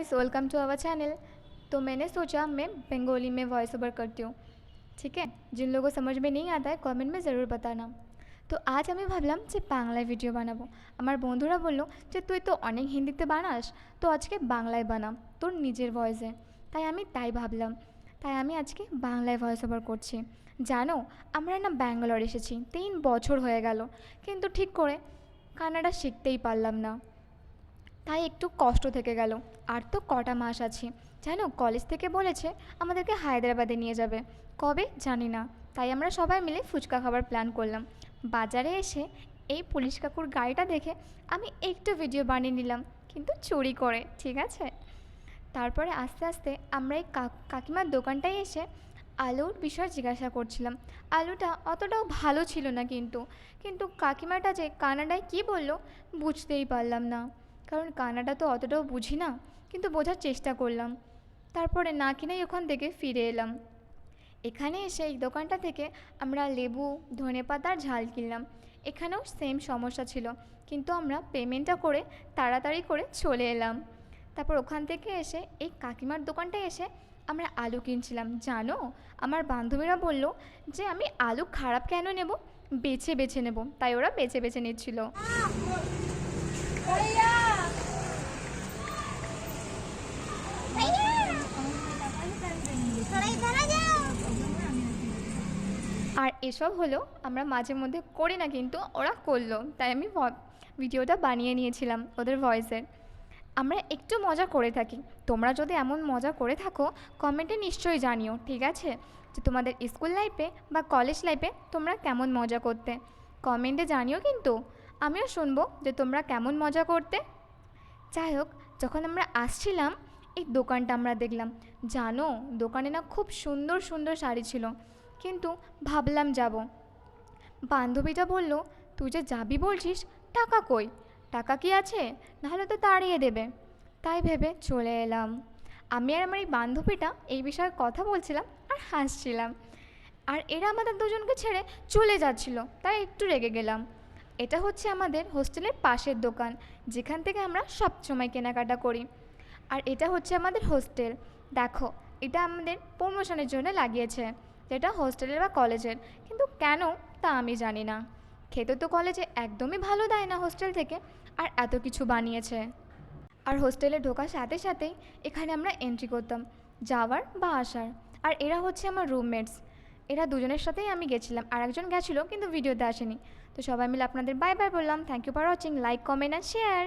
Welcome to our channel. तो मैंने सोचा मैं बंगाली में वॉइस ओवर करती हूँ, ठीक है। जिन लोगों को समझ में नहीं आता है कमेंट में ज़रूर बताना। तो आज আমি ভাবলাম যে বাংলায় ভিডিও বানাবো। আমার বন্ধুরা বলল যে তুই তো অনেক হিন্দিতে বানাস, তো আজকে বাংলায় বানা তোর নিজের ভয়েসে। তাই আমি ভাবলাম, তাই আমি আজকে বাংলায় ভয়েস ওভার করছি। জানো, আমরা না ব্যাঙ্গালোর এসেছি 3 বছর হয়ে গেল, কিন্তু ঠিক করে কান্নাটা শিখতেই পারলাম না। তাই একটু কষ্ট থেকে গেল। আর তো কটা মাস আছি। জানো, কলেজ থেকে বলেছে আমাদেরকে হায়দ্রাবাদে নিয়ে যাবে, কবে জানি না। তাই আমরা সবাই মিলে ফুচকা খাবার প্ল্যান করলাম। বাজারে এসে এই পুলিশ কাকুর গাড়িটা দেখে আমি একটু ভিডিও বানিয়ে নিলাম, কিন্তু চুরি করে, ঠিক আছে। তারপরে আস্তে আস্তে আমরা এই কাকিমার দোকানটায় এসে আলুর বিষয় জিজ্ঞাসা করছিলাম। আলুটা অতটাও ভালো ছিল না, কিন্তু কিন্তু কাকিমাটা যে কানাডায় কী বললো বুঝতেই পারলাম না, কারণ কানাডা তো অতটাও বুঝি না, কিন্তু বোঝার চেষ্টা করলাম। তারপরে না কিনেই ওখান থেকে ফিরে এলাম। এখানে এসে এই দোকানটা থেকে আমরা লেবু, ধনেপাতার ঝাল কিনলাম। এখানেও সেম সমস্যা ছিল, কিন্তু আমরা পেমেন্টটা করে তাড়াতাড়ি করে চলে এলাম। তারপর ওখান থেকে এসে এই কাকিমার দোকানটায় এসে আমরা আলু কিনছিলাম। জানো, আমার বান্ধবীরা বলল যে আমি আলু খারাপ কেন নেব, বেছে বেছে নেব, তাই ওরা বেছে বেছে নিচ্ছিল। আর এসব হলো আমরা মাঝে মধ্যে করি না, কিন্তু ওরা করলো, তাই আমি ভিডিওটা বানিয়ে নিয়েছিলাম ওদের ভয়েসের। আমরা একটু মজা করে থাকি। তোমরা যদি এমন মজা করে থাকো কমেন্টে নিশ্চয়ই জানিও, ঠিক আছে, যে তোমাদের স্কুল লাইফে বা কলেজ লাইফে তোমরা কেমন মজা করতে। কমেন্টে জানিও, কিন্তু আমিও শুনবো যে তোমরা কেমন মজা করতে। যাই হোক, যখন আমরা আসছিলাম এই দোকানটা আমরা দেখলাম। জানো, দোকানে না খুব সুন্দর সুন্দর শাড়ি ছিল, কিন্তু ভাবলাম যাব। বান্ধবীটা বলল তুই যে যাবি বলছিস, টাকা কই, টাকা কি আছে, নাহলে তো তাড়িয়ে দেবে। তাই ভেবে চলে এলাম। আমি আর আমার এই বান্ধবীটা এই বিষয়ে কথা বলছিলাম আর হাসছিলাম, আর এরা আমাদের দুজনকে ছেড়ে চলে যাচ্ছিল, তাই একটু রেগে গেলাম। এটা হচ্ছে আমাদের হোস্টেলের পাশের দোকান, যেখান থেকে আমরা সব সময় কেনাকাটা করি। আর এটা হচ্ছে আমাদের হোস্টেল। দেখো, এটা আমাদের প্রমোশনের জন্য লাগিয়েছে, যেটা হোস্টেলের বা কলেজের, কিন্তু কেন তা আমি জানি না। খেতে তো কলেজে একদমই ভালো দেয় না হোস্টেল থেকে, আর এত কিছু বানিয়েছে। আর হোস্টেলে ঢোকার সাথে সাথেই এখানে আমরা এন্ট্রি করতাম, যাওয়ার বা আসার। আর এরা হচ্ছে আমার রুমমেটস। এরা দুজনের সাথেই আমি গেছিলাম, আর একজন গেছিলো কিন্তু ভিডিওতে আসেনি। তো সবাই মিলে আপনাদের বাই বাই বললাম। Thank you for watching, like, comment and share.